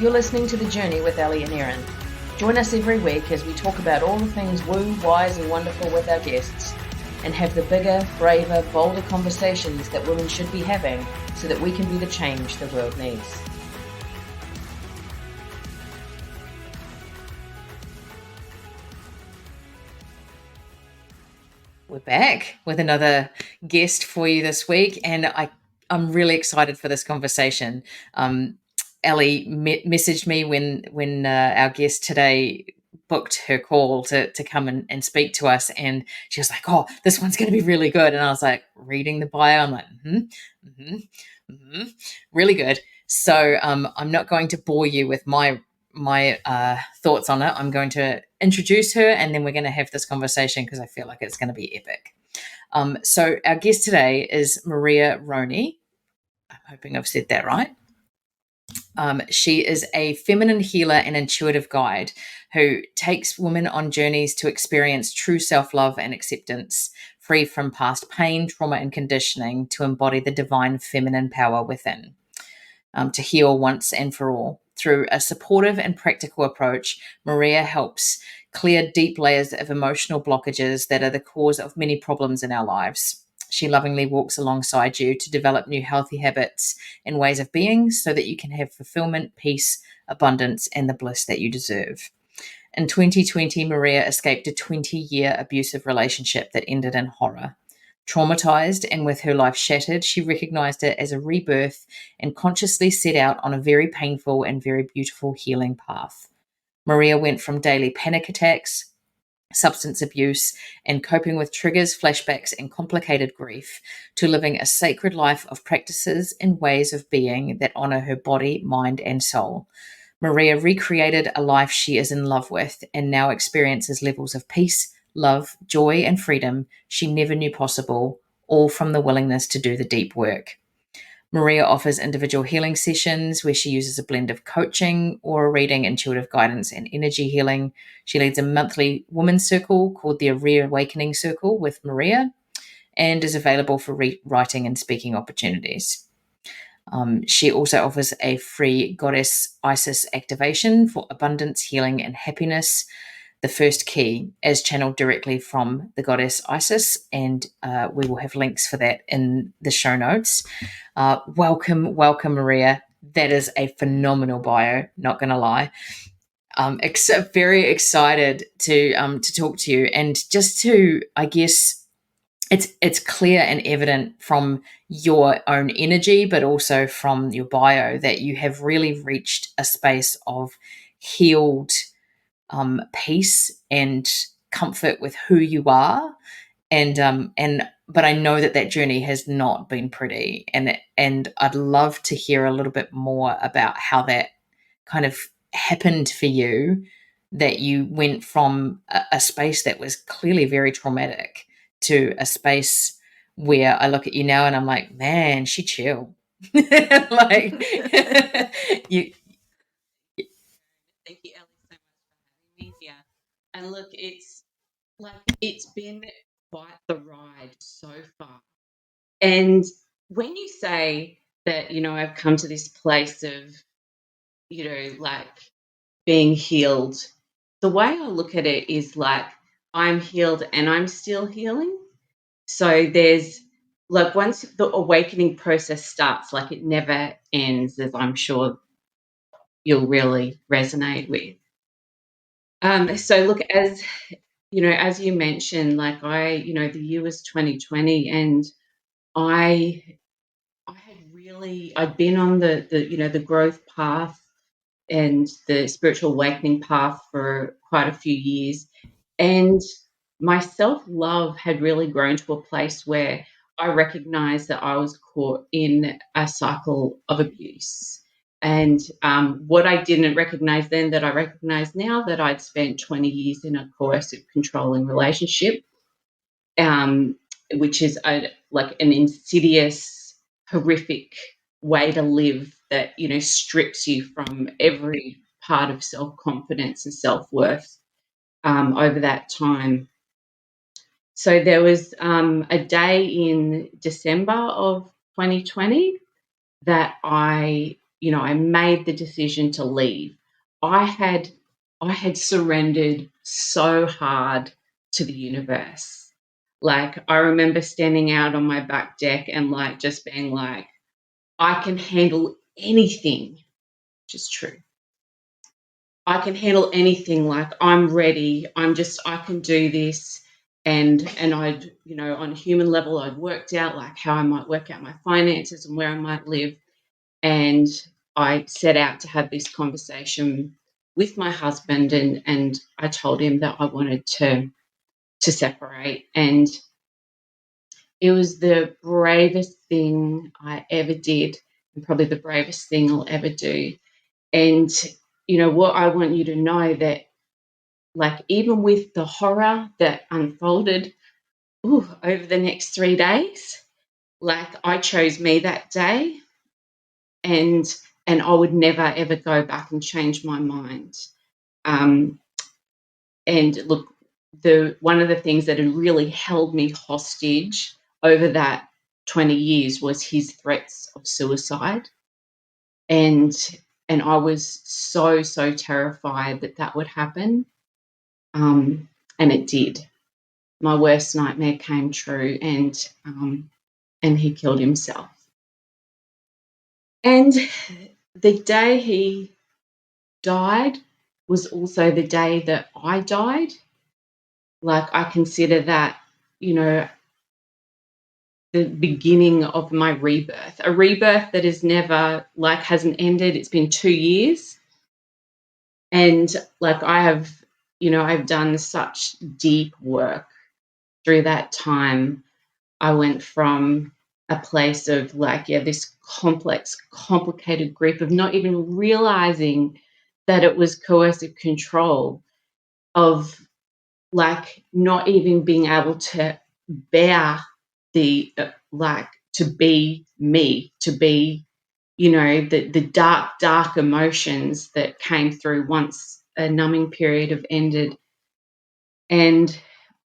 You're listening to The Journey with Ellie and Erin. Join us every week as we talk about all the things woo, wise and wonderful with our guests and have the bigger, braver, bolder conversations that women should be having so that we can be the change the world needs. We're back with another guest for you this week, and I'm really excited for this conversation. Ellie messaged me when our guest today booked her call to come and speak to us, and she was like, "Oh, this one's going to be really good." And I was like, reading the bio, I'm like, really good. So I'm not going to bore you with my thoughts on it. I'm going to introduce her, and then we're going to have this conversation because I feel like it's going to be epic. So our guest today is Maria Roney. I'm hoping I've said that right. She is a feminine healer and intuitive guide who takes women on journeys to experience true self-love and acceptance, free from past pain, trauma, and conditioning, to embody the divine feminine power within, to heal once and for all. Through a supportive and practical approach, Maria helps clear deep layers of emotional blockages that are the cause of many problems in our lives. She lovingly walks alongside you to develop new healthy habits and ways of being so that you can have fulfillment, peace, abundance, and the bliss that you deserve. In 2020, Maria escaped a 20-year abusive relationship that ended in horror. Traumatized and with her life shattered, she recognized it as a rebirth and consciously set out on a very painful and very beautiful healing path. Maria went from daily panic attacks, substance abuse, and coping with triggers, flashbacks, and complicated grief to living a sacred life of practices and ways of being that honor her body, mind, and soul. Maria recreated a life she is in love with and now experiences levels of peace, love, joy, and freedom she never knew possible, all from the willingness to do the deep work. Maria offers individual healing sessions where she uses a blend of coaching, aura reading, intuitive guidance, and energy healing. She leads a monthly women's circle called the Reawakening Circle with Maria and is available for writing and speaking opportunities. She also offers a free Goddess Isis activation for abundance, healing, and happiness. The first key is channeled directly from the Goddess Isis, and we will have links for that in the show notes. Welcome, Maria. That is a phenomenal bio, not going to lie. Very excited to talk to you, and just to, I guess, it's clear and evident from your own energy, but also from your bio, that you have really reached a space of healed peace and comfort with who you are, but I know that journey has not been pretty, and I'd love to hear a little bit more about how that kind of happened for you, that you went from a space that was clearly very traumatic to a space where I look at you now and I'm like, man, she chill. Like you. Thank you, Ellie, so much for having me here. And look, it's been quite the ride so far. And when you say that, I've come to this place of, being healed, the way I look at it is like I'm healed and I'm still healing. So there's once the awakening process starts, it never ends, as I'm sure you'll really resonate with. So look, as you mentioned, the year was 2020, and I'd been on the growth path and the spiritual awakening path for quite a few years, and my self-love had really grown to a place where I recognized that I was caught in a cycle of abuse. And what I didn't recognize then that I recognize now, that I'd spent 20 years in a coercive, controlling relationship, which is an insidious, horrific way to live that, strips you from every part of self-confidence and self-worth over that time. So there was a day in December of 2020 that I I made the decision to leave. I had I had surrendered so hard to the universe. Like, I remember standing out on my back deck and, like, just being like, "I can handle anything," which is true. I can handle anything, like, I'm ready. I can do this. And I'd, on a human level, I'd worked out, like, how I might work out my finances and where I might live. And I set out to have this conversation with my husband, and I told him that I wanted to separate. And it was the bravest thing I ever did, and probably the bravest thing I'll ever do. And what I want you to know, that, like, even with the horror that unfolded over the next 3 days, like, I chose me that day, and I would never ever go back and change my mind. Um, and look, the one of the things that had really held me hostage over that 20 years was his threats of suicide. And I was so terrified that that would happen. And it did. My worst nightmare came true, and he killed himself. And the day he died was also the day that I died. Like, I consider that, you know, the beginning of my rebirth, a rebirth that is never, like, hasn't ended. It's been 2 years. And, like, I've done such deep work through that time. I went from a place of, like, yeah, this complex, complicated grief of not even realizing that it was coercive control, of, like, not even being able to bear the, like, to be me, to be, the dark emotions that came through once a numbing period have ended. And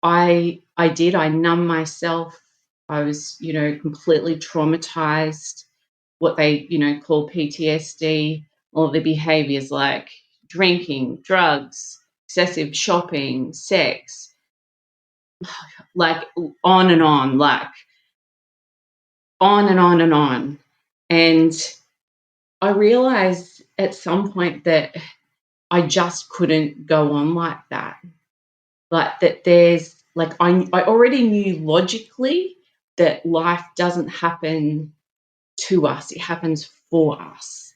I numb myself. I was, completely traumatized, what they, call PTSD, all the behaviors like drinking, drugs, excessive shopping, sex, like, on and on, like, on and on and on. And I realized at some point that I just couldn't go on like that. Like, that there's, like, I already knew logically that life doesn't happen to us, it happens for us.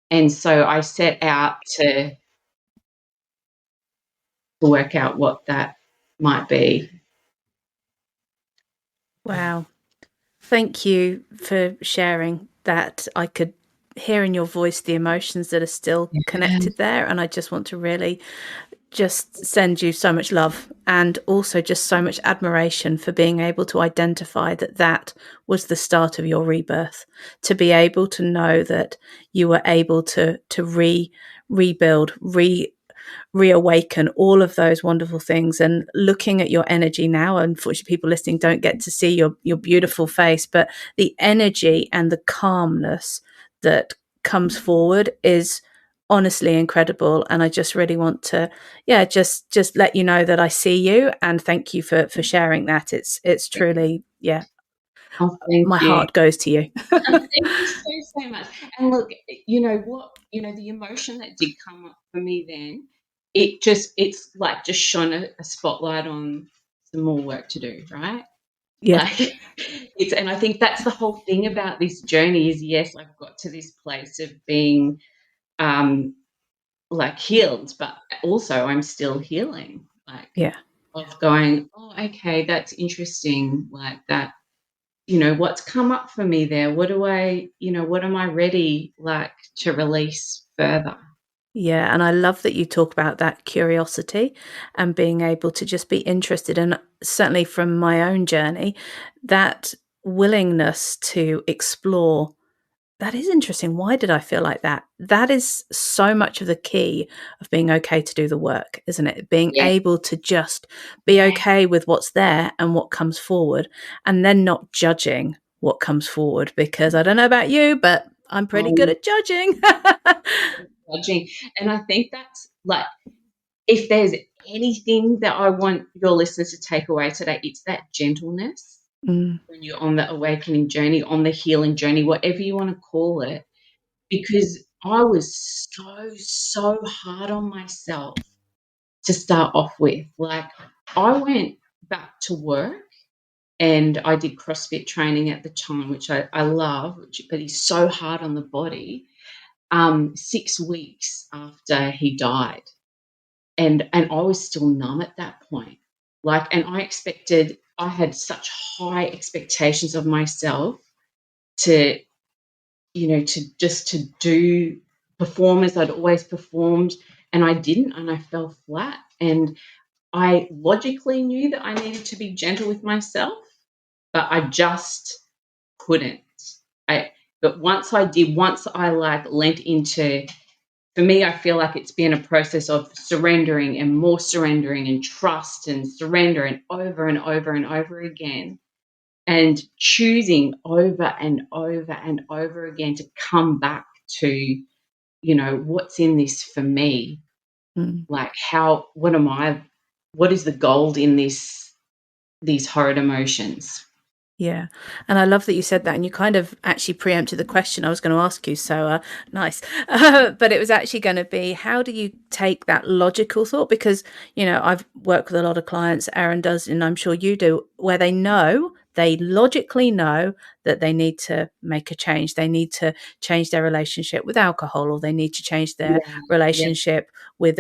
And so I set out to work out what that might be. Wow. Thank you for sharing that. I could hear in your voice the emotions that are still connected there. And I just want to really just send you so much love, and also just so much admiration for being able to identify that that was the start of your rebirth, to be able to know that you were able to rebuild, reawaken all of those wonderful things. And looking at your energy now, unfortunately people listening don't get to see your beautiful face, but the energy and the calmness that comes forward is honestly incredible. And I just really want to, just let you know that I see you, and thank you for sharing that. It's truly, Oh, thank my you. heart goes to you. Thank you so much. And look, the emotion that did come up for me then, it's like just shone a spotlight on some more work to do, right? Yeah. Like, and I think that's the whole thing about this journey is, yes, I've got to this place of being, like, healed, but also I'm still healing, like, Yeah. of going, oh, okay, that's interesting, like that. What's come up for me there? What am I ready, like, to release further? Yeah, and I love that you talk about that curiosity and being able to just be interested. And certainly from my own journey, that willingness to explore, that is interesting. Why did I feel like that? That is so much of the key of being okay to do the work, isn't it? Being Yeah, able to just be yeah, okay with what's there and what comes forward, and then not judging what comes forward. Because I don't know about you, but I'm pretty good at judging. Judging. And I think that's like, if there's anything that I want your listeners to take away today, it's that gentleness when you're on the awakening journey, on the healing journey, whatever you want to call it, because I was so hard on myself to start off with. Like, I went back to work and I did CrossFit training at the time, which I love, but he's so hard on the body. 6 weeks after he died, and I was still numb at that point. Like, and I had such high expectations of myself to, to do perform as I'd always performed, and I didn't, and I fell flat. And I logically knew that I needed to be gentle with myself, but I just couldn't. But once I like lent into, for me, I feel like it's been a process of surrendering and more surrendering and trust and surrender and over again, and choosing over and over and over again to come back to, what's in this for me? Like, what is the gold in these horrid emotions? Yeah. And I love that you said that. And you kind of actually preempted the question I was going to ask you. So nice. But it was actually going to be, how do you take that logical thought? Because, I've worked with a lot of clients, Aaron does, and I'm sure you do, where they logically know that they need to make a change. They need to change their relationship with alcohol, or they need to change their relationship with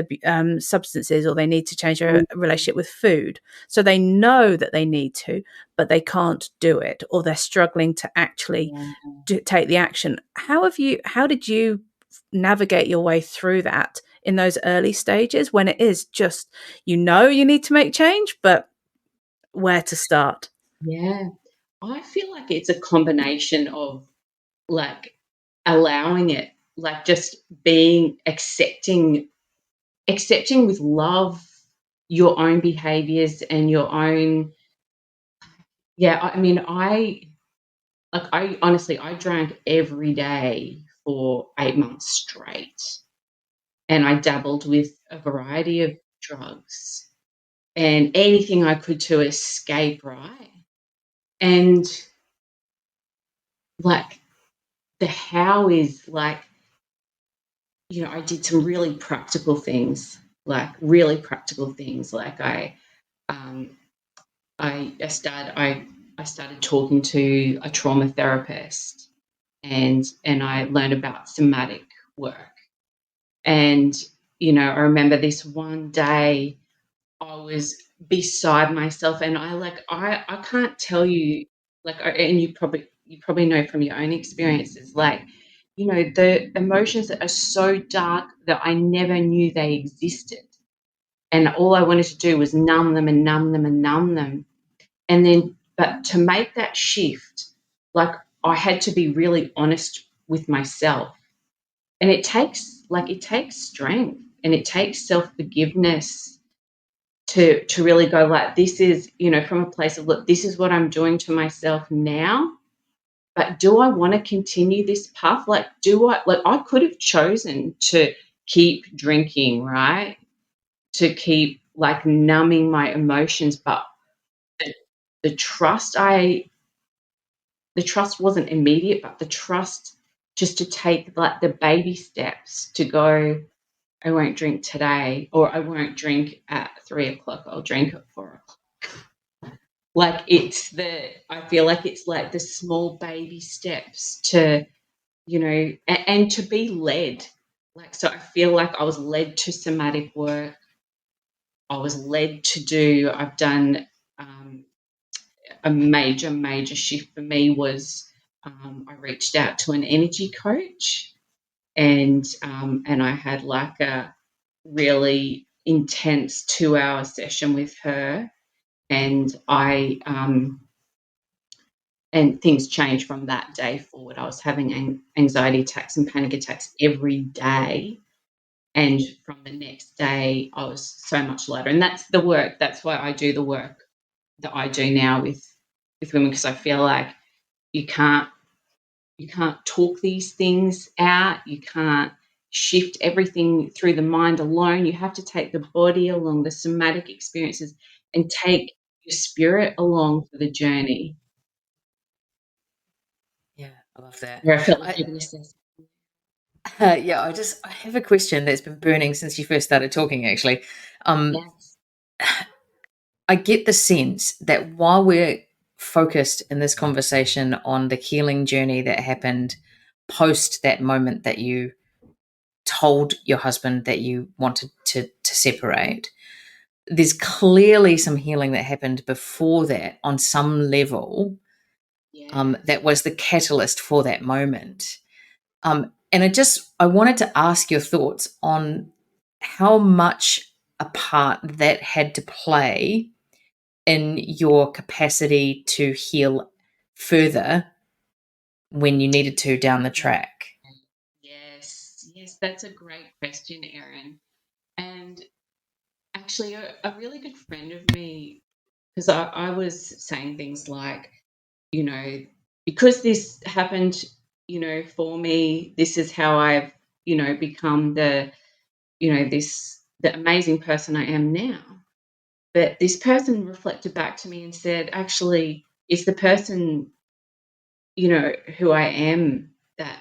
substances, or they need to change their relationship with food. So they know that they need to, but they can't do it, or they're struggling to actually take the action. How did you navigate your way through that in those early stages when it is just, you need to make change, but where to start? Yeah. I feel like it's a combination of, like, allowing it, like, just being accepting with love your own behaviors and your own. I mean, I honestly, I drank every day for 8 months straight, and I dabbled with a variety of drugs and anything I could to escape, right? And, like, the how is, like, I did some really practical things, like really practical things. Like, um, I started talking to a trauma therapist, and I learned about somatic work. And, I remember this one day I was beside myself, and I can't tell you, like, and you probably know from your own experiences, like, the emotions that are so dark that I never knew they existed. And all I wanted to do was numb them and numb them and numb them. And then, but to make that shift, like, I had to be really honest with myself. And it takes strength, and it takes self-forgiveness to really go, like, this is, from a place of, look, this is what I'm doing to myself now. But do I want to continue this path? Like, I could have chosen to keep drinking, right? To keep, like, numbing my emotions, but the, the trust wasn't immediate, but the trust just to take, like, the baby steps to go, I won't drink today, or I won't drink at 3 o'clock, I'll drink at 4 o'clock. Like, I feel like it's like the small baby steps to, and to be led. Like, so I feel like I was led to somatic work. I've done, a major shift for me was, I reached out to an energy coach, and I had, like, a really intense 2-hour session with her, and and things changed from that day forward. I was having anxiety attacks and panic attacks every day, and from the next day, I was so much lighter. And that's the work. That's why I do the work that I do now with women, because I feel like you can't talk these things out. You can't shift everything through the mind alone. You have to take the body along, the somatic experiences, and take your spirit along for the journey. Yeah, I love that. Where I felt like I, you're going to say something. yeah, I have a question that's been burning since you first started talking, actually. Yes. I get the sense that while we're focused in this conversation on the healing journey that happened post that moment that you told your husband that you wanted to separate, there's clearly some healing that happened before that on some level, Yes. that was the catalyst for that moment. And I wanted to ask your thoughts on how much a part that had to play in your capacity to heal further when you needed to down the track. Yes. Yes. That's a great question, Erin. And actually, a really good friend of me, because I was saying things like, you know, because this happened, for me, this is how I've, become the amazing person I am now. But this person reflected back to me and said, actually, it's the person, who I am that,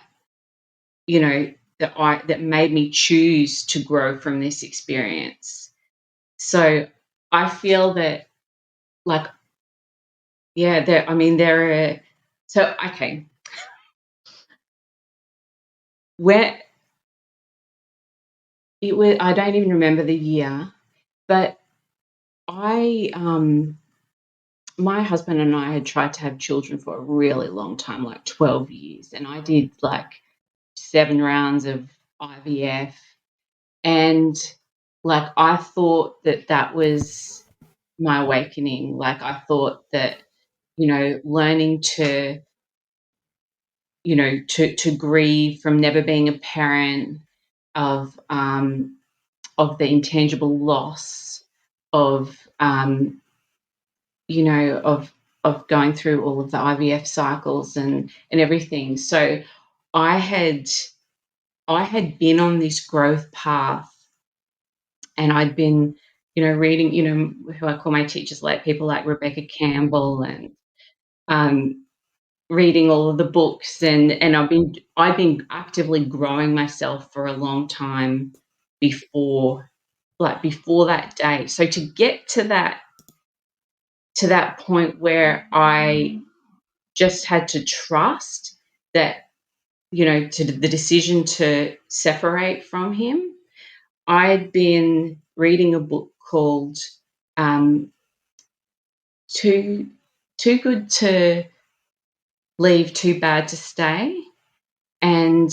that made me choose to grow from this experience. So I feel that, like, yeah, there are, so, okay, where it was, I don't even remember the year, but I, my husband and I had tried to have children for a really long time, like 12 years. And I did like 7 rounds of IVF. And like, I thought that that was my awakening. Like, I thought that, learning to, to grieve from never being a parent, of the intangible loss of, of going through all of the IVF cycles and everything. So I had I had been on this growth path, and I'd been, reading, who I call my teachers, like people like Rebecca Campbell, and um, reading all of the books, and I've been actively growing myself for a long time before, before that day. So to get to that point where I just had to trust that, to the decision to separate from him. I'd been reading a book called, um, Too Too Good to Leave, Too Bad to Stay, and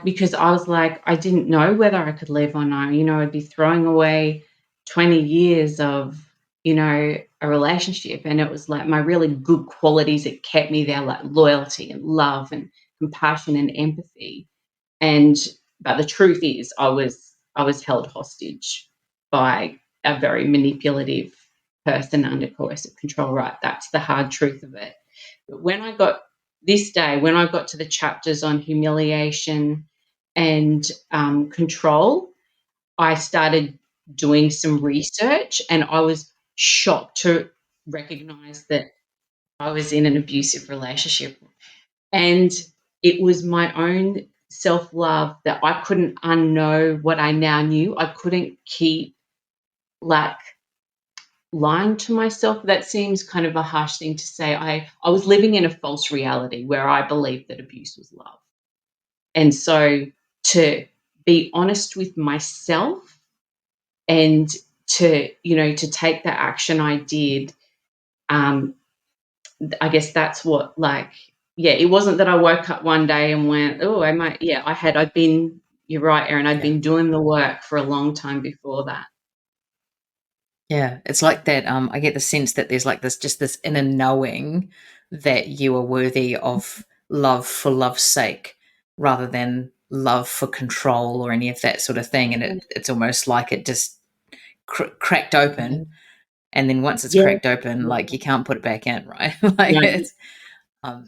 because I was like, I didn't know whether I could leave or not. I'd be throwing away 20 years of, a relationship, and it was like my really good qualities that kept me there, like loyalty and love and compassion and empathy. And but the truth is, I was held hostage by a very manipulative person under coercive control. Right, that's the hard truth of it. But when I got to the chapters on humiliation and, control, I started doing some research, and I was shocked to recognize that I was in an abusive relationship. And it was my own self love that I couldn't unknow what I now knew. I couldn't keep, like, lying to myself. That seems kind of a harsh thing to say. I was living in a false reality where I believed that abuse was love. And so to be honest with myself, and to take the action I did, um, I guess that's what, like, yeah, it wasn't that I woke up one day and went, oh, I might, yeah, I'd been, you're right, Erin, I'd Yeah. been doing the work for a long time before that. Yeah, it's like that. I get the sense that there's like this inner knowing that you are worthy of love for love's sake, rather than love for control or any of that sort of thing. And it's almost like it just cracked open, and then once it's Yeah. cracked open, like you can't put it back in, right? Like No, it's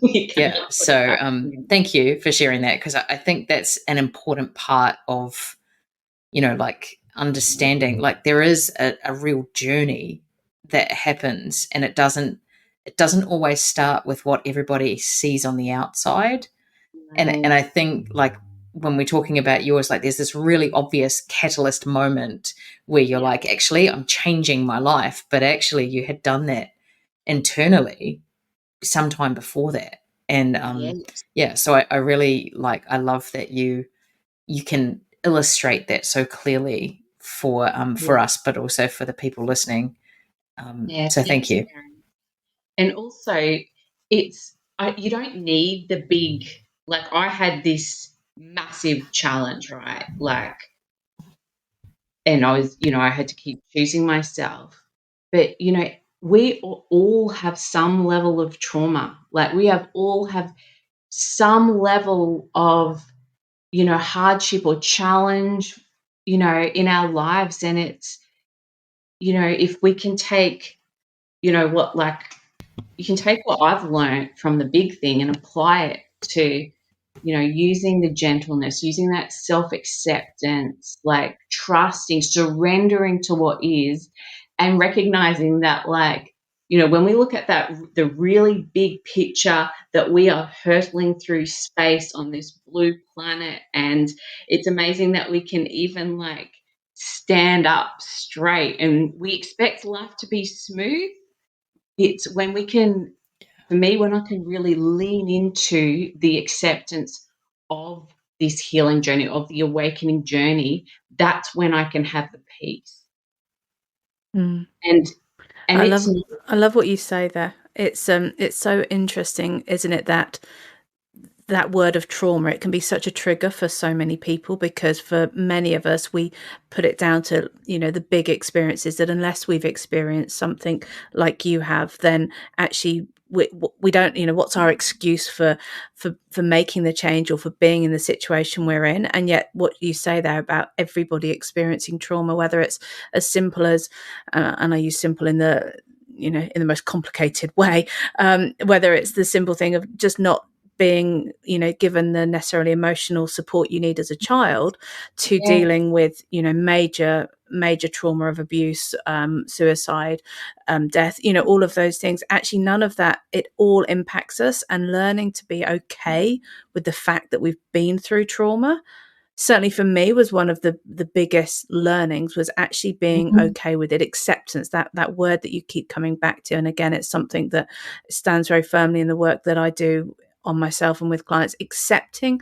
You cannot Yeah. put it So back in. thank you for sharing that, because I think that's an important part of, like understanding, like there is a real journey that happens, and it doesn't always start with what everybody sees on the outside. And No. I think, like, when we're talking about yours, like there's this really obvious catalyst moment where you're Yeah. like, actually, I'm changing my life, but actually you had done that internally sometime before that. And Yes. yeah, so I really like, I love that you can illustrate that so clearly for Yeah. us, but also for the people listening. Yeah. So thank Thank you, you. Karen. And also, you don't need the big, like, I had this massive challenge, right? Like, and I had to keep choosing myself. But, we all have some level of trauma. Like, all have some level of, hardship or challenge, in our lives. And it's, if we can take, what, like, you can take what I've learned from the big thing and apply it to, using the gentleness, using that self acceptance, like trusting, surrendering to what is, and recognizing that, like, when we look at that, the really big picture, that we are hurtling through space on this blue planet. And it's amazing that we can even, like, stand up straight, and we expect life to be smooth. It's when we can, for me, when I can really lean into the acceptance of this healing journey, of the awakening journey, that's when I can have the peace. Mm. And I it's love not, I love what you say there. It's so interesting, isn't it, that that word of trauma, it can be such a trigger for so many people, because for many of us, we put it down to, the big experiences, that unless we've experienced something like you have, then actually we don't, what's our excuse for making the change, or for being in the situation we're in. And yet what you say there about everybody experiencing trauma, whether it's as simple as, and I use simple in the, in the most complicated way, whether it's the simple thing of just not being, given the necessarily emotional support you need as a child, to yeah, dealing with, major trauma of abuse, suicide, death, all of those things. Actually, none of that, it all impacts us. And learning to be okay with the fact that we've been through trauma, certainly for me, was one of the biggest learnings, was actually being mhm, okay with it. Acceptance, that word that you keep coming back to. And again, it's something that stands very firmly in the work that I do on myself and with clients. Accepting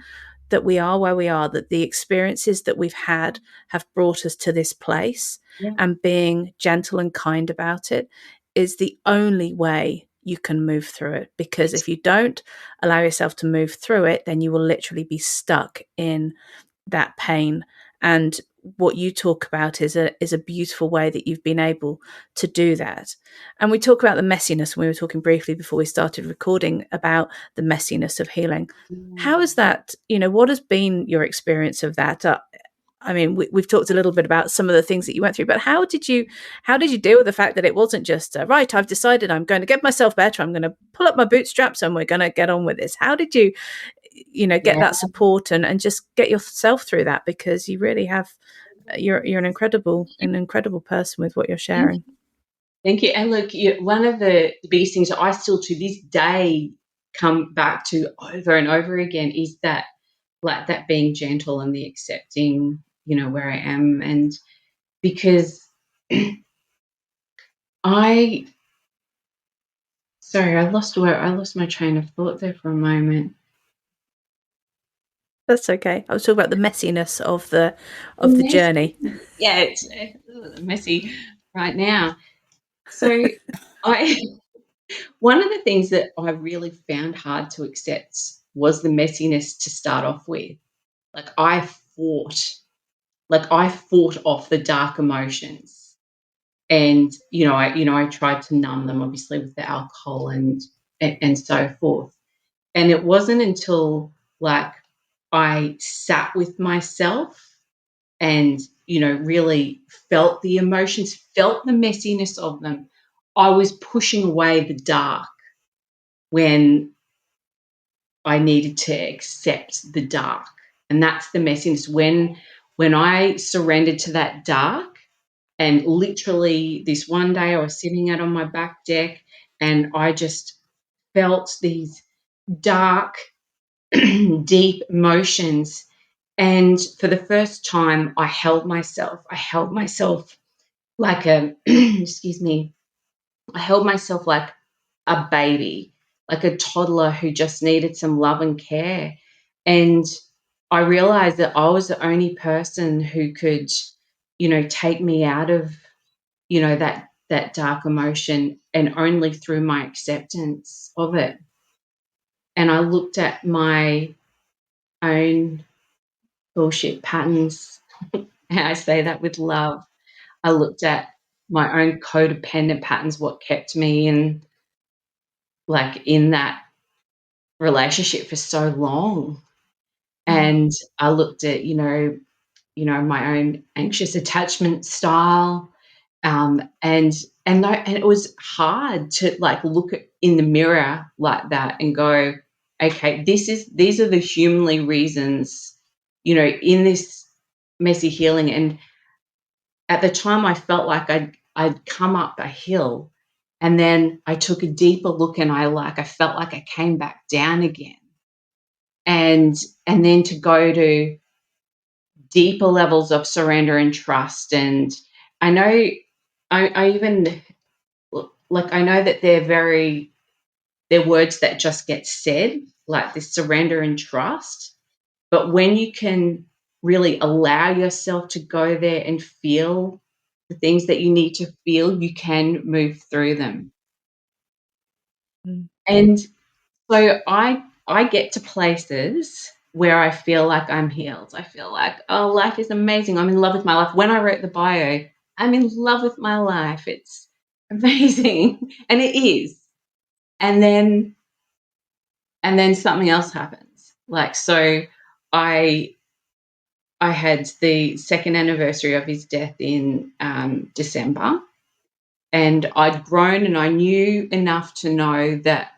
that we are where we are, that the experiences that we've had have brought us to this place, yeah, and being gentle and kind about it is the only way you can move through it. Because it's, if you don't allow yourself to move through it, then you will literally be stuck in that pain. And what you talk about is a beautiful way that you've been able to do that. And we talk about the messiness, and we were talking briefly before we started recording about the messiness of healing. How is mm, that, what has been your experience of that? I mean, we've talked a little bit about some of the things that you went through, but how did you deal with the fact that it wasn't just right, I've decided I'm going to get myself better, I'm going to pull up my bootstraps, and we're going to get on with this? How did you, get yeah. that support, and just get yourself through that? Because you really have, you're an incredible person with what you're Thank sharing. you. Thank you. And look, one of the biggest things that I still to this day come back to over and over again is that, like, that being gentle and the accepting, where I am. And because I sorry, I lost my train of thought there for a moment. That's okay. I was talking about the messiness of the The of the mess, journey. yeah, it's messy right now. So I one of the things that I really found hard to accept was the messiness to start off with. Like, fought I fought off the dark emotions. And I tried to numb them, obviously, with the alcohol and so forth. And it wasn't until, like, I sat with myself and, really felt the emotions, felt the messiness of them, I was pushing away the dark when I needed to accept the dark. And that's the messiness. When I surrendered to that dark, and literally this one day I was sitting out on my back deck and I just felt these dark, deep emotions. And for the first time, I held myself. I held myself like a, excuse me, I held myself like a baby, like a toddler who just needed some love and care. And I realized that I was the only person who could, take me out of, that dark emotion, and only through my acceptance of it. And I looked at my own bullshit patterns, and I say that with love. I looked at my own codependent patterns, what kept me in that relationship for so long. And I looked at, my own anxious attachment style. And it was hard to look in the mirror like that and go, okay, these are the humanly reasons, in this messy healing. And at the time I felt like I'd come up a hill, and then I took a deeper look and I felt like I came back down again. And then to go to deeper levels of surrender and trust. And I know I even I know that they're words that just get said, like this surrender and trust. But when you can really allow yourself to go there and feel the things that you need to feel, you can move through them. And so I get to places where I feel like I'm healed. I feel like, oh, life is amazing. I'm in love with my life. When I wrote the bio, I'm in love with my life. It's amazing. And it is. And then something else happens. So I had the second anniversary of his death in December, and I'd grown and I knew enough to know that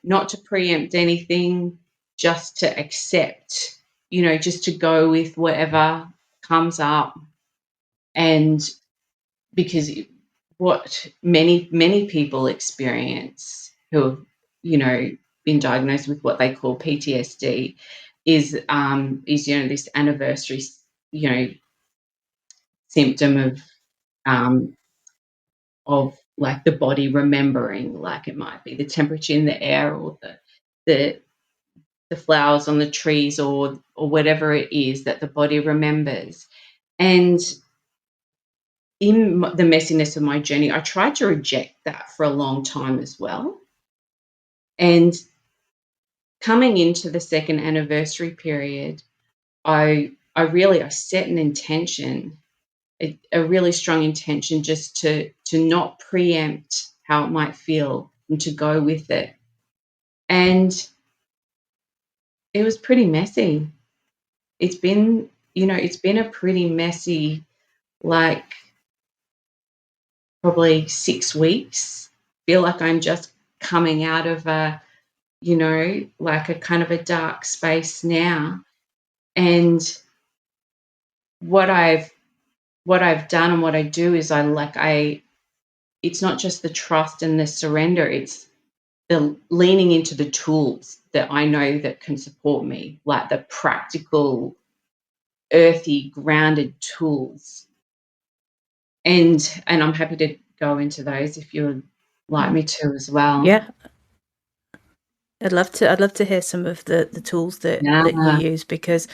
not to preempt anything, just to accept, just to go with whatever comes up. And because what many people experience who have, been diagnosed with what they call PTSD is this anniversary, symptom of the body remembering, it might be the temperature in the air, or the flowers on the trees, or whatever it is that the body remembers. And in the messiness of my journey, I tried to reject that for a long time as well. And coming into the second anniversary period, I set an intention, a really strong intention, just to not preempt how it might feel and to go with it. And it was pretty messy. It's been a pretty messy, probably 6 weeks. Feel like I'm just coming out of a kind of a dark space now. And what I've done and what I do is it's not just the trust and the surrender, it's the leaning into the tools that I know that can support me, like the practical, earthy, grounded tools. And I'm happy to go into those if you would like me to as well. Yeah. I'd love to hear some of the tools that you use, because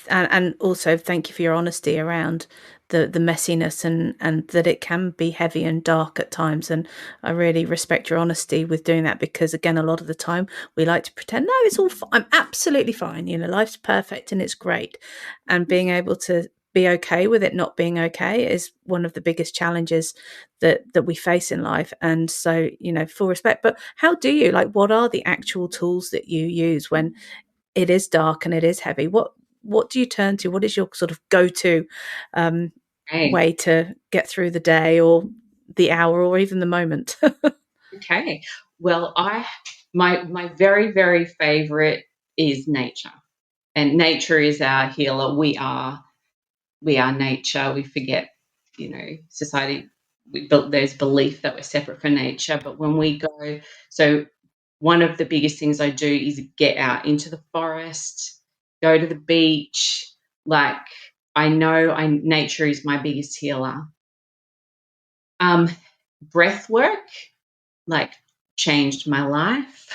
and also thank you for your honesty around the messiness and that it can be heavy and dark at times. And I really respect your honesty with doing that, because again, a lot of the time we like to pretend, no, it's all I'm absolutely fine. Life's perfect and it's great. And being able to be okay with it not being okay is one of the biggest challenges that we face in life. And so, full respect. But how do you, what are the actual tools that you use when it is dark and it is heavy? What do you turn to? What is your sort of go-to way to get through the day or the hour or even the moment? Okay. Well, my very, very favorite is nature. And nature is our healer. We are nature. We forget, society, there's belief that we're separate from nature. But when we go, so one of the biggest things I do is get out into the forest, go to the beach. Like, I know nature is my biggest healer. Breath work, like, changed my life.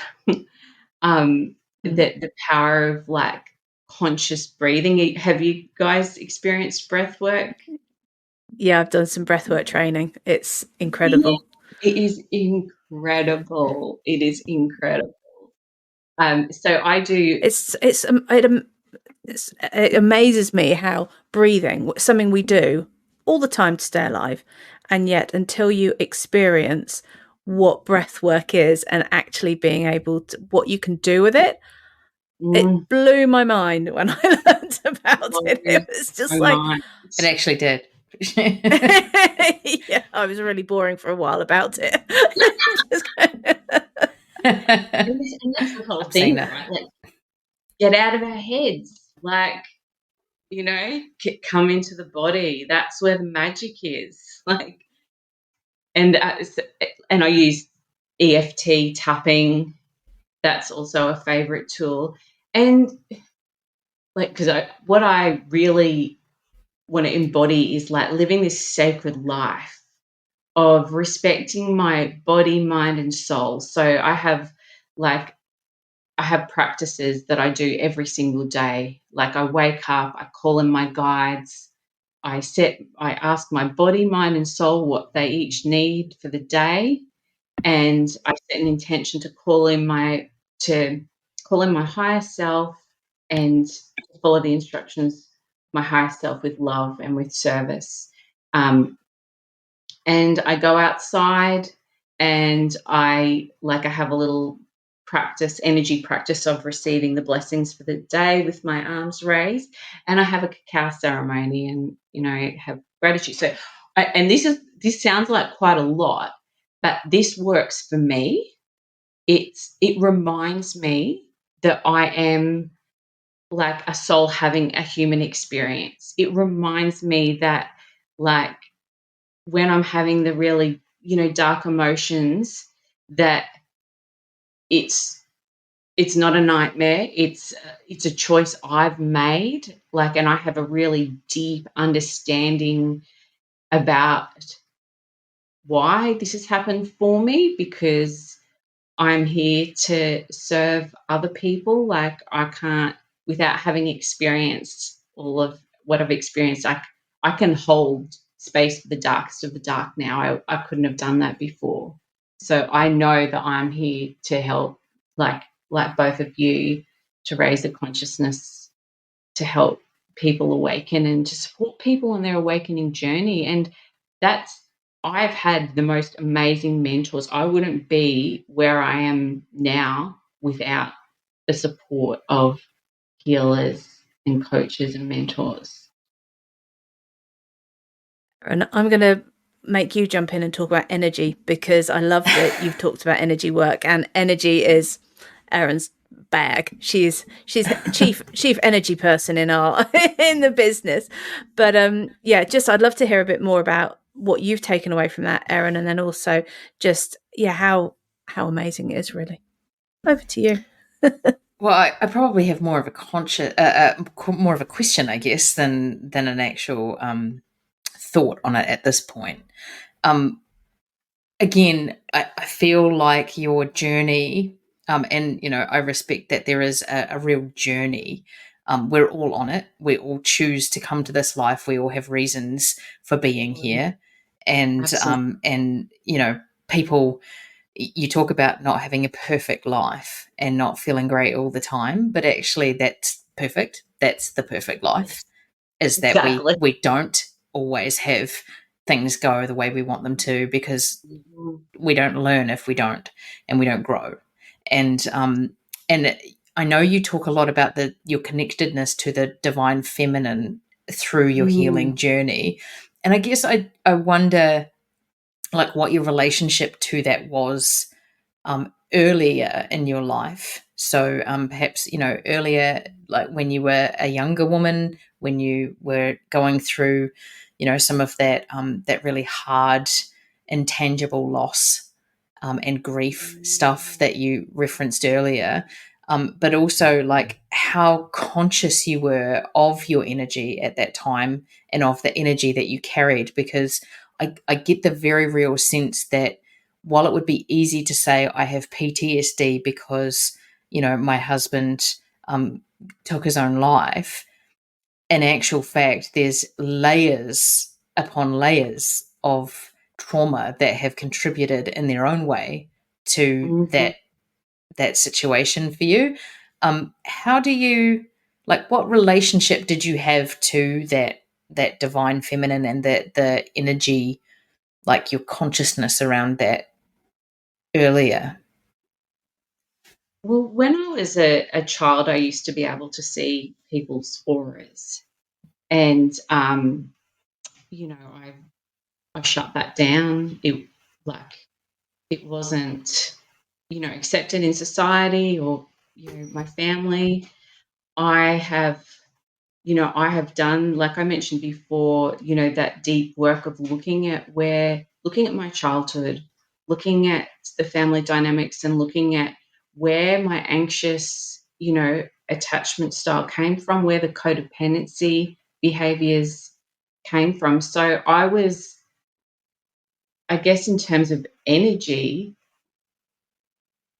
The power of, like, conscious breathing. Have you guys experienced breath work? Yeah, I've done some breathwork training. It's Yeah. incredible. It is incredible. It is incredible. So I do. It amazes me how breathing, something we do all the time to stay alive, and yet until you experience what breath work is and actually being able to, what you can do with it, Mm, it blew my mind when I learned about it. It was just my like, mind. It actually did. yeah, I was really boring for a while about it. And that's the whole I'm saying thing, that. right? Like, get out of our heads. Like, come into the body. That's where the magic is. Like, and I use EFT tapping. That's also a favorite tool. And, like, because what I really want to embody is, like, living this sacred life of respecting my body, mind, and soul. So I have practices that I do every single day. Like, I wake up, I call in my guides, I ask my body, mind, and soul what they each need for the day, and I set an intention to call in my higher self and follow the instructions, my higher self, with love and with service. And I go outside, and I have a little energy practice of receiving the blessings for the day with my arms raised, and I have a cacao ceremony, and have gratitude. So, and this sounds like quite a lot, but this works for me. It reminds me that I am like a soul having a human experience. It reminds me that, like, when I'm having the really, dark emotions, that it's it's not a nightmare. It's a choice I've made. Like, and I have a really deep understanding about why this has happened for me, because I'm here to serve other people. Like, I can't, without having experienced all of what I've experienced, I can hold space for the darkest of the dark now. I couldn't have done that before. So I know that I'm here to help, like both of you, to raise the consciousness, to help people awaken, and to support people on their awakening journey. And that's I've had the most amazing mentors. I wouldn't be where I am now without the support of healers and coaches and mentors. and I'm going to make you jump in and talk about energy, because I love that you've talked about energy work, and energy is Erin's bag. She's chief energy person in our in the business. But yeah, just I'd love to hear a bit more about what you've taken away from that, Erin, and then also just how amazing it is, really. Over to you. Well, I probably have more of a more of a question, I guess, than an actual thought on it at this point. Um, Again, I feel like your journey, and I respect that there is a real journey. We're all on it. We all choose to come to this life. We all have reasons for being here, and Absolutely. people. You talk about not having a perfect life and not feeling great all the time, but actually, that's perfect. That's the perfect life. Is that we Exactly. we don't always have things go the way we want them to, because Mhm. we don't learn if we don't, and we don't grow. And I know you talk a lot about your connectedness to the divine feminine through your Mm. healing journey, and I guess I wonder, like, what your relationship to that was earlier in your life. So perhaps, earlier, like when you were a younger woman, when you were going through, some of that really hard, intangible loss and grief stuff that you referenced earlier. But also like how conscious you were of your energy at that time and of the energy that you carried, because I get the very real sense that while it would be easy to say I have PTSD because, my husband um, took his own life, in actual fact, there's layers upon layers of trauma that have contributed in their own way to Mhm. that situation for you. How do you, like, what relationship did you have to that divine feminine and the energy, like your consciousness around that earlier? Well, when I was a child, I used to be able to see people's auras, and I shut that down. It wasn't accepted in society or my family. I have I have done, like I mentioned before, that deep work of looking at my childhood, looking at the family dynamics and looking at where my anxious, attachment style came from, where the codependency behaviors came from. So I guess in terms of energy,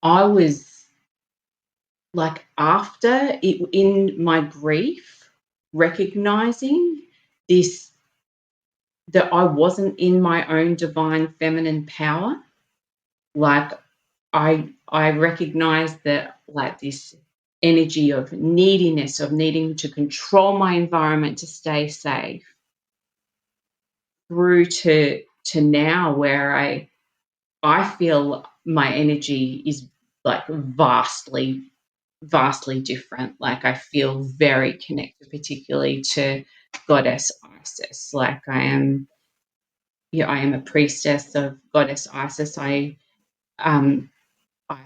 I was like after it in my grief, recognizing this that I wasn't in my own divine feminine power. Like I recognized that like this energy of neediness, of needing to control my environment to stay safe, through to now where I feel my energy is like vastly different. Like I feel very connected, particularly to goddess Isis. Like I am a priestess of goddess Isis. Um, I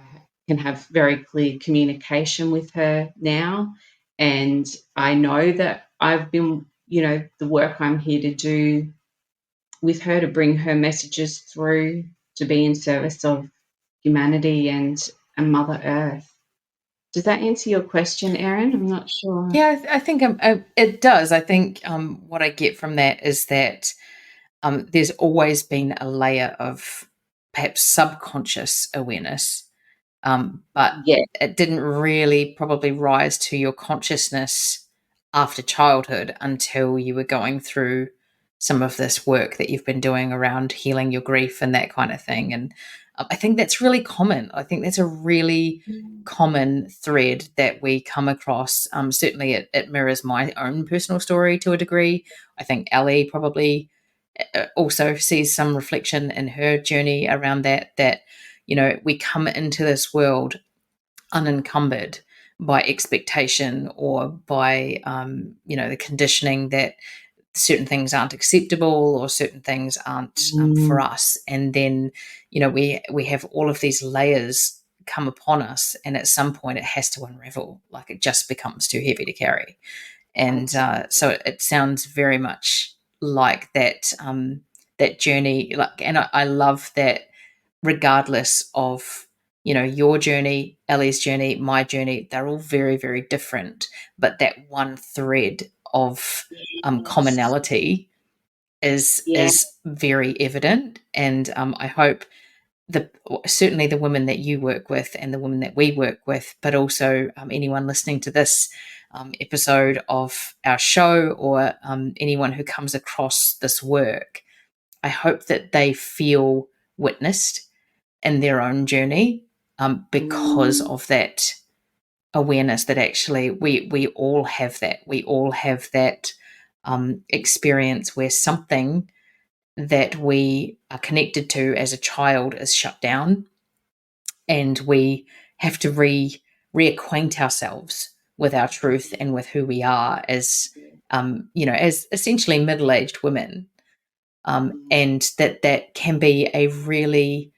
can have very clear communication with her now, and I know that I've been, the work I'm here to do with her to bring her messages through to be in service of humanity and Mother Earth. Does that answer your question, Erin? I'm not sure. Yeah, I think it does. I think what I get from that is that there's always been a layer of perhaps subconscious awareness, but Yeah. it didn't really probably rise to your consciousness after childhood until you were going through some of this work that you've been doing around healing your grief and that kind of thing. And I think that's really common. I think that's a really common thread that we come across. Certainly, it mirrors my own personal story to a degree. I think Ellie probably also sees some reflection in her journey around that we come into this world unencumbered by expectation or by the conditioning that certain things aren't acceptable or certain things aren't for Mm, us, and then we have all of these layers come upon us, and at some point it has to unravel, like it just becomes too heavy to carry. And absolutely. so it sounds very much like that journey. Like, and I love that, regardless of your journey, Ellie's journey, my journey, they're all very very different. But that one thread of Yes. commonality Yeah. is very evident, and I hope the certainly the women that you work with and the women that we work with, but also anyone listening to this episode of our show, or anyone who comes across this work, I hope that they feel witnessed in their own journey, because Mm, of that awareness that actually we all have that. We all have that experience where something that we are connected to as a child is shut down, and we have to reacquaint ourselves with our truth and with who we are as as essentially middle-aged women, mm, and that can be a really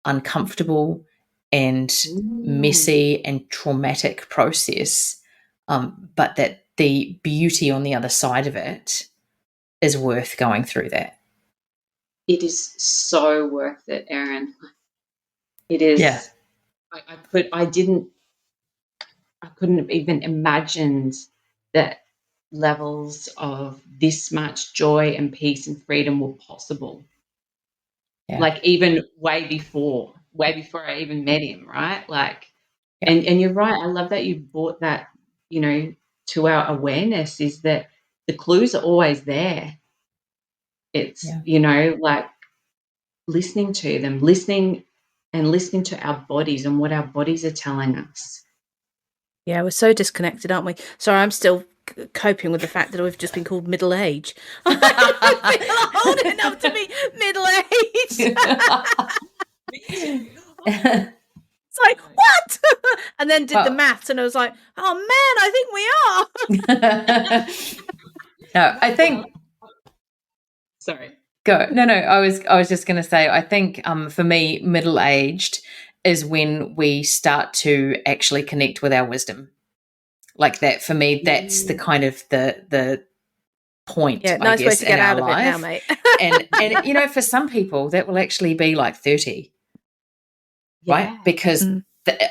uncomfortable and messy and traumatic process, but that the beauty on the other side of it is worth going through that. It is so worth it, Erin. It is. Yeah. I couldn't have even imagined that levels of this much joy and peace and freedom were possible. Yeah. Like even way before I even met him, right? Like, Yeah. and you're right. I love that you brought that, to our awareness, is that the clues are always there. It's, like listening to them, listening to our bodies and what our bodies are telling us. Yeah, we're so disconnected, aren't we? Sorry, I'm still coping with the fact that we've just been called middle age. I feel old enough to be middle aged. It's like, what? And then did the maths, and I was like, oh man, I think we are. No, I think. Sorry. Go. No. I was just going to say. I think for me, middle aged is when we start to actually connect with our wisdom. Like that, for me, that's the kind of the point. Yeah, I nice way guess to get in out our of it now, life. mate. and for some people, that will actually be like 30. Right? Because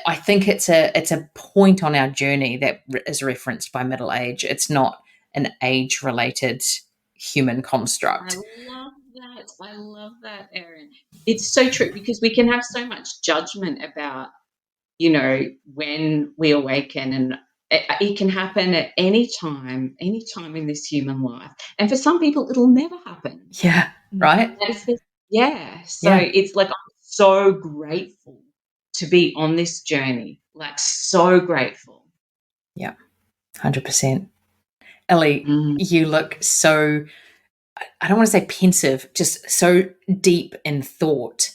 I think it's a point on our journey that is referenced by middle age. It's not an age-related human construct. I love that, Erin. It's so true, because we can have so much judgment about, when we awaken, and it can happen at any time in this human life. And for some people, it'll never happen. Yeah, right? So it's like, I'm so grateful to be on this journey, like so grateful. Yeah, 100%. Ellie, you look so, I don't want to say pensive, just so deep in thought.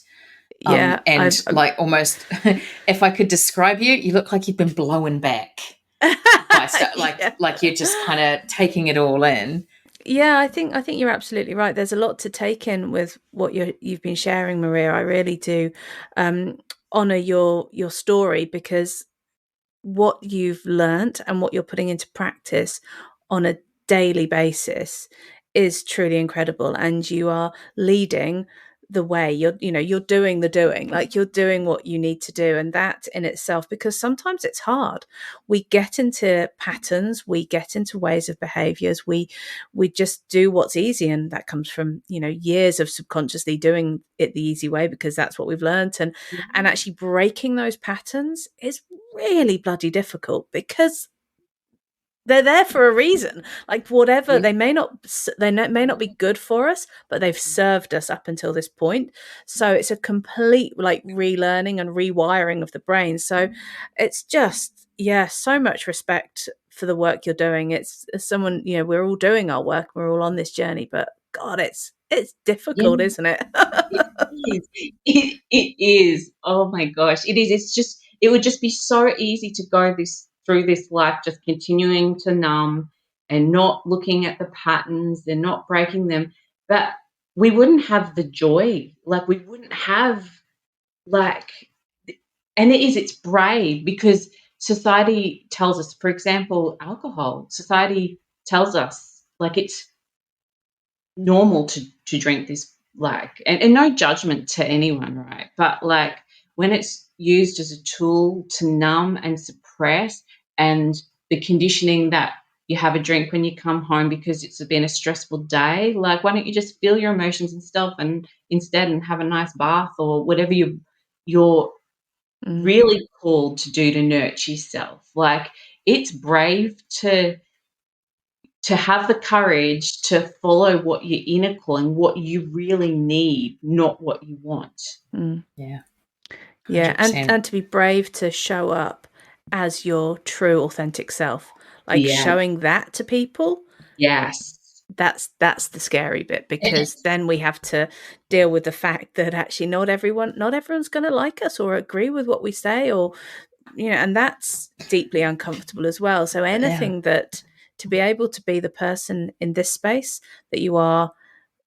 Yeah. And like almost, if I could describe you, you look like you've been blown back by stuff. Like you're just kind of taking it all in. Yeah, I think you're absolutely right. There's a lot to take in with what you've been sharing, Maria. I really do honor your story, because what you've learnt and what you're putting into practice on a daily basis is truly incredible, and you are leading the way. You're doing the doing, like you're doing what you need to do, and that in itself, because sometimes it's hard. We get into patterns, we get into ways of behaviors, we just do what's easy, and that comes from years of subconsciously doing it the easy way, because that's what we've learned. And actually breaking those patterns is really bloody difficult, because they're there for a reason. Like whatever, they may not be good for us, but they've served us up until this point. So it's a complete like relearning and rewiring of the brain. So it's just, so much respect for the work you're doing. It's as someone, we're all doing our work, we're all on this journey, but God, it's difficult, isn't it? It is. Oh my gosh, it is. It would just be so easy to go through this life just continuing to numb and not looking at the patterns and not breaking them. But we wouldn't have the joy. Like we wouldn't have like, and it's brave, because society tells us, for example, alcohol. Society tells us like it's normal to drink this, like, and no judgment to anyone, right? But like when it's used as a tool to numb and suppress, and the conditioning that you have a drink when you come home because it's been a stressful day, like why don't you just feel your emotions and stuff and instead and have a nice bath or whatever you're really called to do to nurture yourself. Like it's brave to have the courage to follow what your inner calling, what you really need, not what you want. Yeah. 100%. Yeah, and to be brave to show up as your true authentic self, like showing that to people. Yes. That's the scary bit, because then we have to deal with the fact that actually not everyone's going to like us or agree with what we say, or and that's deeply uncomfortable as well. So anything that to be able to be the person in this space that you are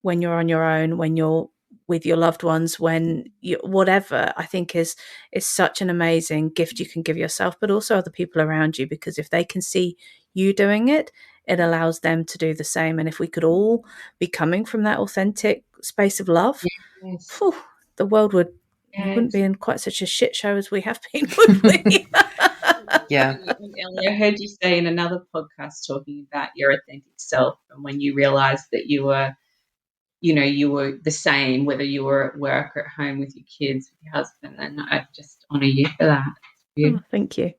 when you're on your own, when you're with your loved ones when you, whatever, I think is such an amazing gift you can give yourself, but also other people around you, because if they can see you doing it, it allows them to do the same. And if we could all be coming from that authentic space of love, Yes. whew, the world would Yes. wouldn't be in quite such a shit show as we have been, would we? Yeah. Ellie, I heard you say in another podcast talking about your authentic self, and when you realized that you were the same, whether you were at work or at home with your kids, with your husband, and I just honor you for that. Oh, thank you.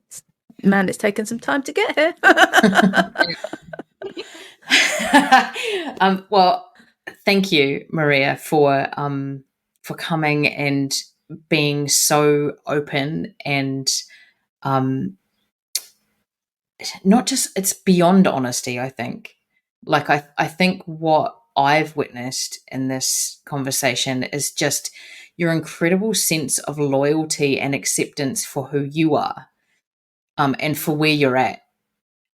Man, it's taken some time to get here. Well, thank you, Maria, for coming and being so open and not just, it's beyond honesty, I think. Like I think what I've witnessed in this conversation is just your incredible sense of loyalty and acceptance for who you are, and for where you're at.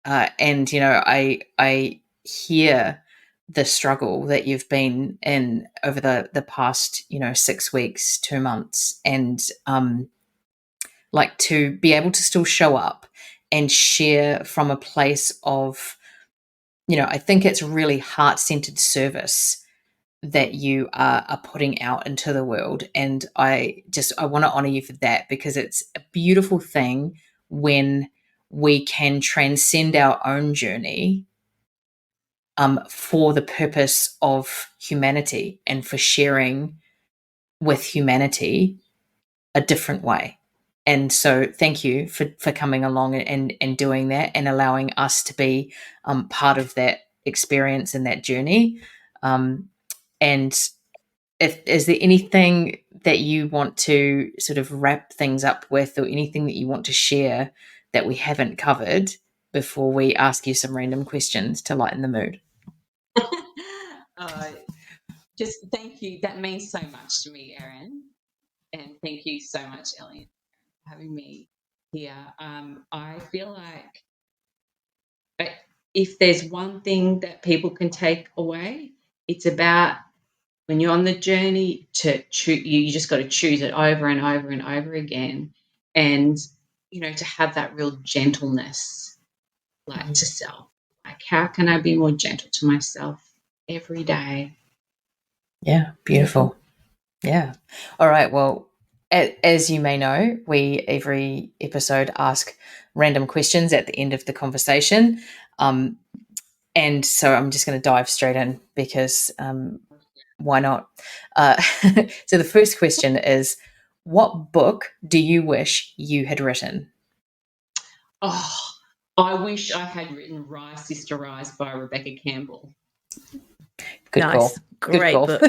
And I hear the struggle that you've been in over the past 6 weeks, 2 months, and like to be able to still show up and share from a place of, I think it's really heart-centered service that you are putting out into the world. And I want to honor you for that, because it's a beautiful thing when we can transcend our own journey for the purpose of humanity and for sharing with humanity a different way. And so thank you for coming along and doing that and allowing us to be part of that experience and that journey. And is there anything that you want to sort of wrap things up with, or anything that you want to share that we haven't covered before we ask you some random questions to lighten the mood? Just thank you. That means so much to me, Erin. And thank you so much, Elliot, for having me here. I feel like if there's one thing that people can take away, it's about when you're on the journey to choose, you just got to choose it over and over and over again. And, to have that real gentleness, like to self. Like, how can I be more gentle to myself every day? Yeah, beautiful. Yeah. All right. Well, as you may know, we every episode ask random questions at the end of the conversation. And so I'm just going to dive straight in, because why not? So the first question is, what book do you wish you had written? Oh, I wish I had written Rise, Sister Rise by Rebecca Campbell. Good nice. call. Great Good call. book.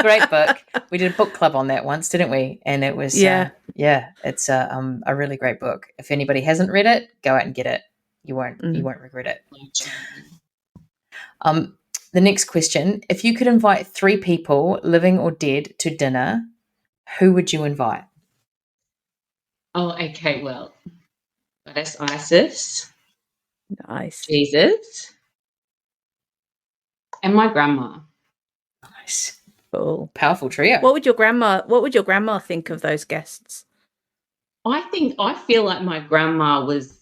Great book. We did a book club on that once, didn't we? And it was, it's a really great book. If anybody hasn't read it, go out and get it. You won't regret it. The next question: if you could invite 3 people, living or dead, to dinner, who would you invite? Oh, okay. Well, Goddess Isis, Nice. Jesus, and my grandma. Nice. Cool. Powerful trio. What would your grandma think of those guests? I feel like my grandma was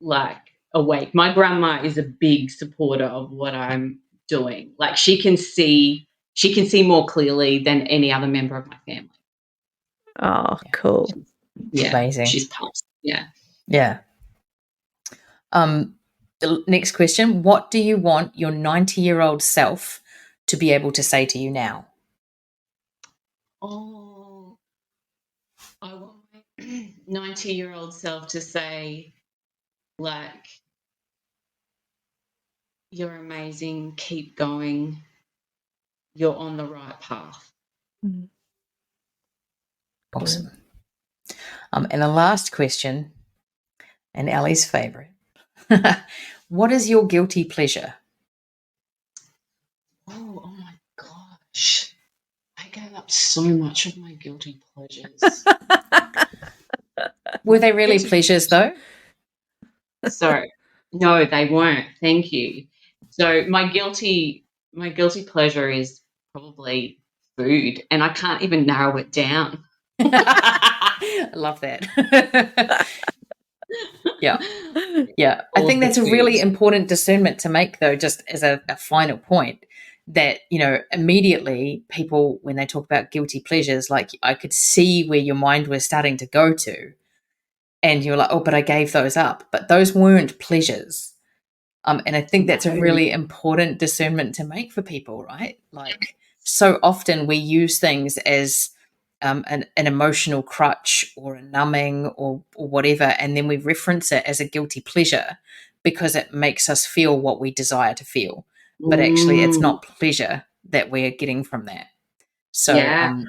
like awake. My grandma is a big supporter of what I'm doing. Like, she can see more clearly than any other member of my family. Oh, cool. Yeah. Amazing. She's pumped. Yeah. Yeah. The next question: what do you want your 90-year-old self to be able to say to you now? Oh, I want my 90-year-old self to say, like, you're amazing, keep going, you're on the right path. Awesome. And the last question, and Ellie's favorite: what is your guilty pleasure? Oh my gosh. I gave up so much of my guilty pleasures. Were they really pleasures, though? Sorry. No, they weren't. Thank you. So my guilty pleasure is probably food, and I can't even narrow it down. I love that. Yeah. Yeah. I All think of the that's a food. really important discernment to make, though, just as a final point, that, immediately people, when they talk about guilty pleasures, like I could see where your mind was starting to go to. And you're like, oh, but I gave those up. But those weren't pleasures. And I think that's a No. really important discernment to make for people, right? Like, so often we use things as an emotional crutch or a numbing or whatever, and then we reference it as a guilty pleasure because it makes us feel what we desire to feel. But actually, it's not pleasure that we're getting from that. So Yeah.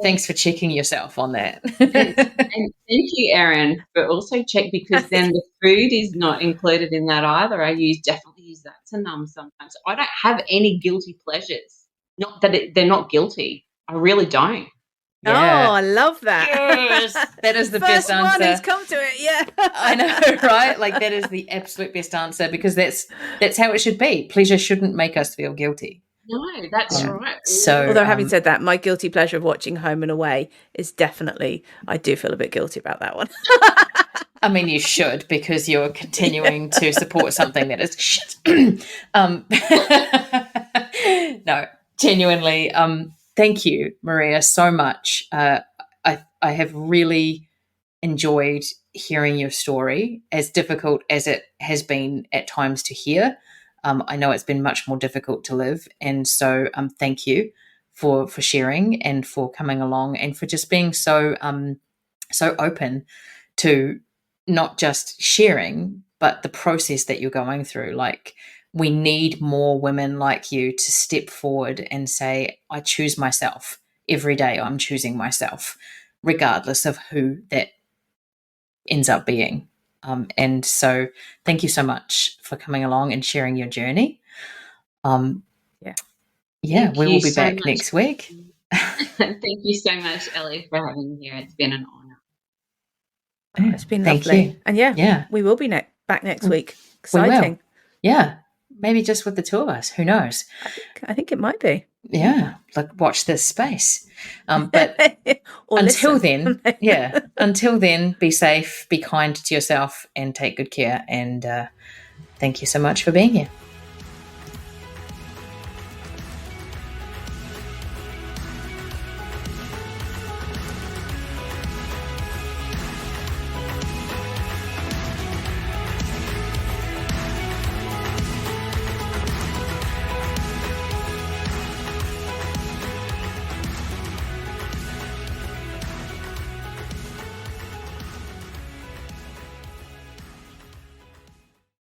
thanks for checking yourself on that. And thank you, Erin, for also check, because then the food is not included in that either. I definitely use that to numb sometimes. I don't have any guilty pleasures. Not that they're not guilty. I really don't. Yeah. Oh, I love that. Yes, that is the First best answer. one who's come to it, yeah. I know, right? Like that is the absolute best answer, because that's how it should be. Pleasure shouldn't make us feel guilty. No, that's right. So, although having said that, my guilty pleasure of watching Home and Away is definitely, I do feel a bit guilty about that one. I mean, you should, because you're continuing to support something that is shit. No, genuinely. Thank you, Maria, so much. I have really enjoyed hearing your story, as difficult as it has been at times to hear. I know it's been much more difficult to live, and so thank you for sharing and for coming along and for just being so open to not just sharing, but the process that you're going through. Like, we need more women like you to step forward and say, I choose myself every day. I'm choosing myself, regardless of who that ends up being. And so thank you so much for coming along and sharing your journey. Yeah, we will be back next week. Thank you so much, Ellie, for having me here. It's been an honour. Oh, it's been Thank lovely. you. And yeah, we will be back next week. Exciting. We will. Yeah, maybe just with the two of us. Who knows? I think it might be. Yeah, like watch this space. But or until listen. until then, be safe, be kind to yourself, and take good care. And thank you so much for being here.